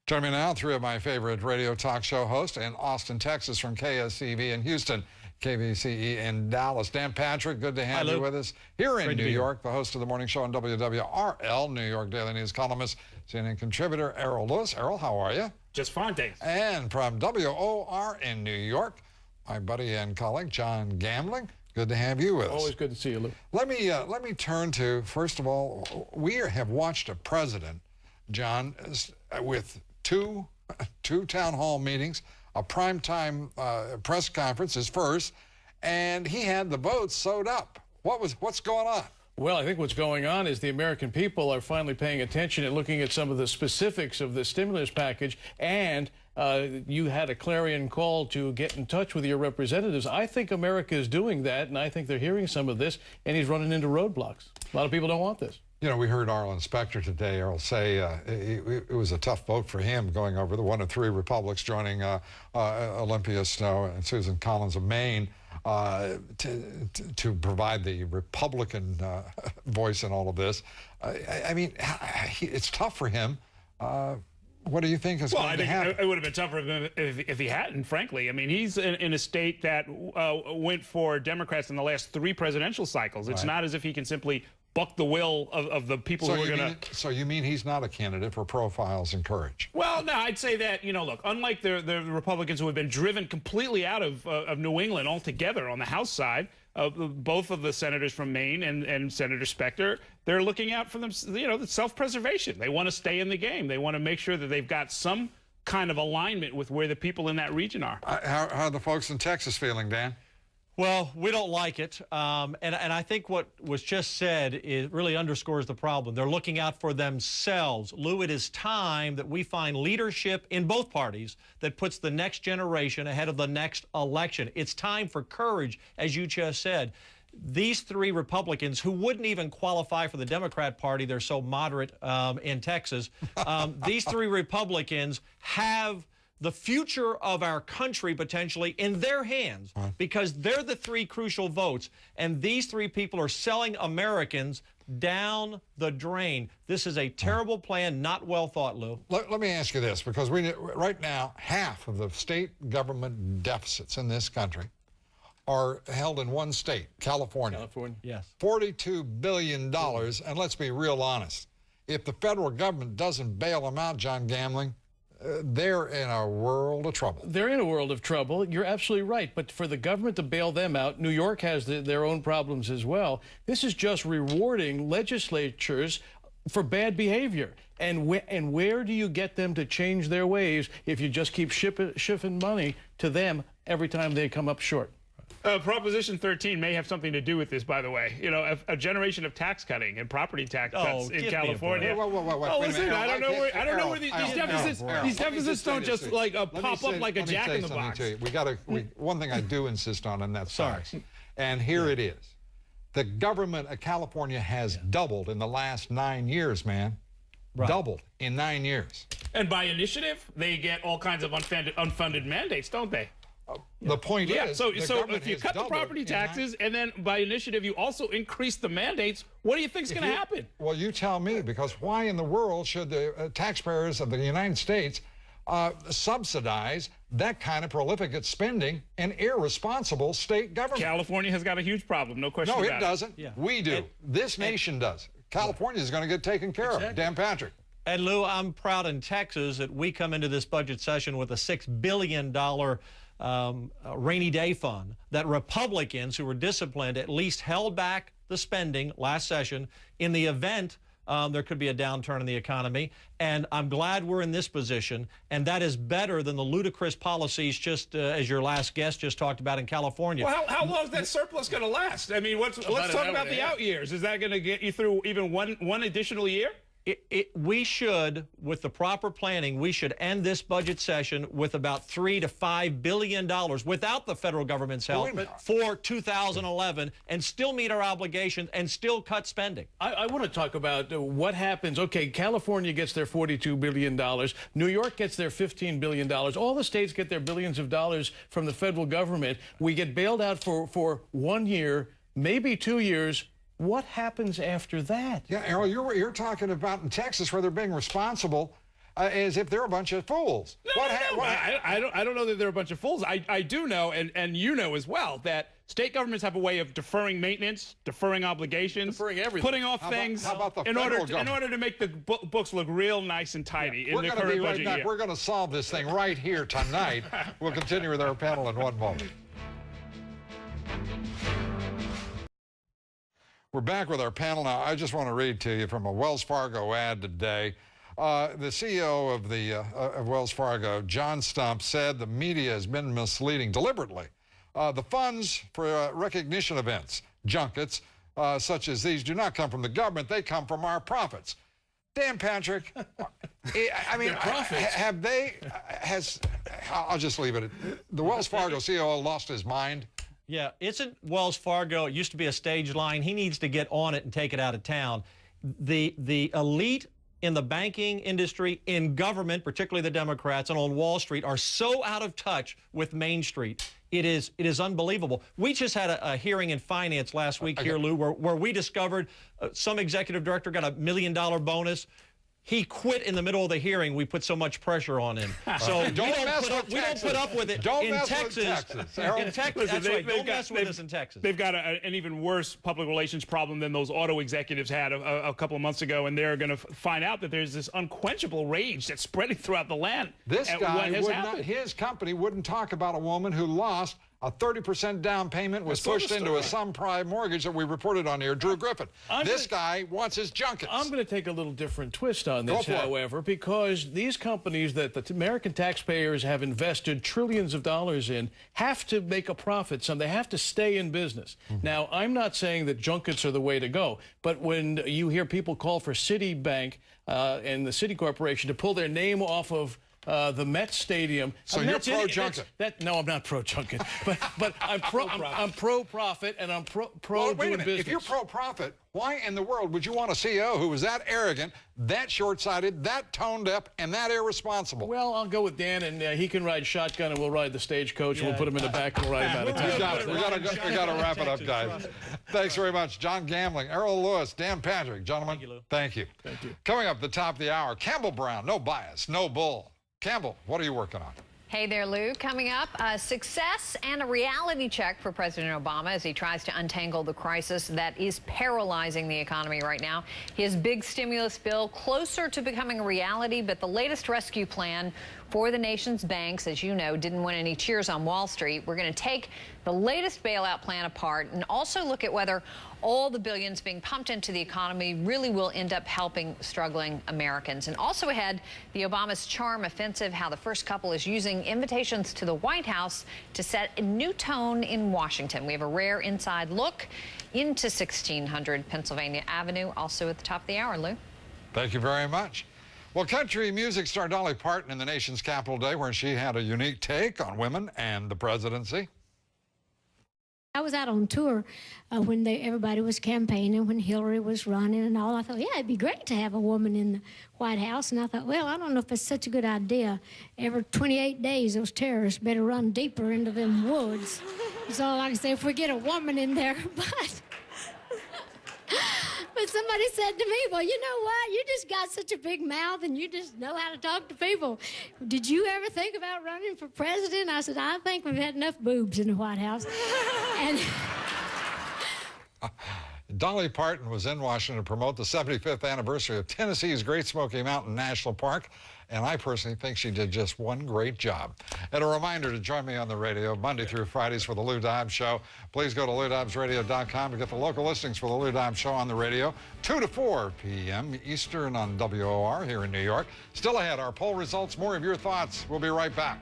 Joining me now, three of my favorite radio talk show hosts in Austin, Texas, from KSCV in Houston, KVCE in Dallas. Dan Patrick, good to have you with us. Here in New York, the host of the morning show on WWRL, New York Daily News columnist, CNN contributor Errol Louis. Errol, how are you? Just fine, thanks. And from WOR in New York, my buddy and colleague, John Gambling. Good to have you with us. Always good to see you, Lou. Let me turn to, first of all, we have watched a president, John, with two town hall meetings, a primetime press conference, his first, and he had the votes sewed up. What's going on? Well, I think what's going on is the American people are finally paying attention and looking at some of the specifics of the stimulus package, and you had a clarion call to get in touch with your representatives. I think America is doing that, and I think they're hearing some of this, and he's running into roadblocks. A lot of people don't want this. You know, we heard Arlen Specter today, Errol, say it was a tough vote for him going over the one of three Republicans joining Olympia Snowe and Susan Collins of Maine to provide the Republican voice in all of this. I mean, it's tough for him. What do you think is going to happen? I think it would have been tougher for him if he hadn't, frankly. I mean, he's in a state that went for Democrats in the last three presidential cycles. It's not as if he can simply buck the will of the people who are going to... So you mean he's not a candidate for profiles and courage? Well, no, I'd say that, you know, look, unlike the Republicans who have been driven completely out of New England altogether on the House side, both of the senators from Maine and Senator Specter, they're looking out for them, you know, the self-preservation. They want to stay in the game. They want to make sure that they've got some kind of alignment with where the people in that region are. How are the folks in Texas feeling, Dan? Well, we don't like it, and I think what was just said really underscores the problem. They're looking out for themselves. Lou, it is time that we find leadership in both parties that puts the next generation ahead of the next election. It's time for courage, as you just said. These three Republicans who wouldn't even qualify for the Democrat Party, they're so moderate in Texas, these three Republicans have the future of our country potentially in their hands because they're the three crucial votes. And these three people are selling Americans down the drain. This is a terrible plan, not well thought, Lou. Let me ask you this, because right now, half of the state government deficits in this country are held in one state, California. California, yes. $42 billion, and let's be real honest. If the federal government doesn't bail them out, John Gambling, they're in a world of trouble. They're in a world of trouble. You're absolutely right. But for the government to bail them out, New York has their own problems as well. This is just rewarding legislatures for bad behavior. And where do you get them to change their ways if you just keep shifting money to them every time they come up short? Proposition 13 may have something to do with this, by the way. You know, a generation of tax cutting and property tax cuts in California. Wait, listen, I don't know where these deficits don't just like pop up like a jack in the box. One thing I do insist on, and that's tax. And here it is. The government of California has doubled in the last 9 years, man. Doubled in 9 years. And by initiative, they get all kinds of unfunded mandates, don't they? The point is, so if you cut the property taxes and then by initiative you also increase the mandates, what do you think is going to happen? Well, you tell me, because why in the world should the taxpayers of the United States subsidize that kind of prolific spending and irresponsible state government? California has got a huge problem, no question about it. No, it doesn't. Yeah. We do. This nation does. California is going to get taken care of. Dan Patrick. And Lou, I'm proud in Texas that we come into this budget session with a $6 billion rainy day fund that Republicans who were disciplined at least held back the spending last session in the event there could be a downturn in the economy. And I'm glad we're in this position, and that is better than the ludicrous policies just as your last guest just talked about in California. Well, how long is that surplus going to last? I mean, let's talk about the out years. Is that going to get you through even one additional year? We should, with the proper planning, we should end this budget session with about $3 to $5 billion without the federal government's help for 2011 and still meet our obligations and still cut spending. I want to talk about what happens. Okay, California gets their $42 billion. New York gets their $15 billion. All the states get their billions of dollars from the federal government. We get bailed out for 1 year, maybe 2 years. What happens after that? Yeah, Errol, you're talking about in Texas where they're being responsible as if they're a bunch of fools. I don't know that they're a bunch of fools. I do know, and you know as well, that state governments have a way of deferring maintenance, deferring obligations, deferring everything, putting off things in order to make the books look real nice and tidy in the current budget year. We're going to solve this thing right here tonight. We'll continue with our panel in one moment. We're back with our panel now. I just want to read to you from a Wells Fargo ad today. The CEO of Wells Fargo, John Stump, said the media has been misleading deliberately. The funds for recognition events, junkets, such as these, do not come from the government. They come from our profits. Dan Patrick, I mean, I'll just leave it. The Wells Fargo CEO lost his mind. Yeah, isn't Wells Fargo, it used to be a stage line. He needs to get on it and take it out of town. The elite in the banking industry, in government, particularly the Democrats, and on Wall Street are so out of touch with Main Street. It is unbelievable. We just had a hearing in finance last week here, Lou, where we discovered some executive director got $1 million bonus. He quit in the middle of the hearing. We put so much pressure on him. So we don't put up with it in Texas. In Texas, that's right. Don't mess with us in Texas. They've got an even worse public relations problem than those auto executives had a couple of months ago, and they're going to find out that there's this unquenchable rage that's spreading throughout the land. This guy would not, his company wouldn't talk about a woman who lost a 30% down payment, was pushed into a subprime mortgage that we reported on here, Drew Griffin. This guy wants his junkets. I'm going to take a little different twist on this, however, because these companies that the American taxpayers have invested trillions of dollars in have to make a profit. They have to stay in business. Now, I'm not saying that junkets are the way to go, but when you hear people call for Citibank and the Citi Corporation to pull their name off of the Met Stadium. So you're pro-junket? No, I'm not pro-junket. But I'm pro-profit and I'm pro doing business. If you're pro-profit, why in the world would you want a CEO who was that arrogant, that short-sighted, that toned-up, and that irresponsible? Well, I'll go with Dan, and he can ride shotgun, and we'll ride the stagecoach, and we'll put him in the back and we'll ride him out of town. We got to wrap it up, guys. Thanks very much. John Gambling, Errol Louis, Dan Patrick. Gentlemen, thank you. Thank you. Coming up at the top of the hour, Campbell Brown, no bias, no bull. Campbell, what are you working on? Hey there, Lou. Coming up, success and a reality check for President Obama as he tries to untangle the crisis that is paralyzing the economy right now. His big stimulus bill closer to becoming a reality, but the latest rescue plan for the nation's banks, as you know, didn't win any cheers on Wall Street. We're going to take the latest bailout plan apart and also look at whether all the billions being pumped into the economy really will end up helping struggling Americans. And also ahead, the Obama's charm offensive, how the first couple is using invitations to the White House to set a new tone in Washington. We have a rare inside look into 1600 Pennsylvania Avenue, also at the top of the hour. Lou. Thank you very much. Well, country music star Dolly Parton in the nation's capital today, where she had a unique take on women and the presidency. I was out on tour when everybody was campaigning, when Hillary was running and all. I thought, yeah, it'd be great to have a woman in the White House. And I thought, well, I don't know if it's such a good idea. Every 28 days, those terrorists better run deeper into them woods. So like I say, if we get a woman in there, But somebody said to me, well, you know what? You just got such a big mouth and you just know how to talk to people. Did you ever think about running for president? I said, I think we've had enough boobs in the White House. And Dolly Parton was in Washington to promote the 75th anniversary of Tennessee's Great Smoky Mountain National Park, and I personally think she did just one great job. And a reminder to join me on the radio Monday through Fridays for the Lou Dobbs Show. Please go to LouDobbsRadio.com to get the local listings for the Lou Dobbs Show on the radio, 2 to 4 p.m. Eastern on WOR here in New York. Still ahead, our poll results, more of your thoughts. We'll be right back.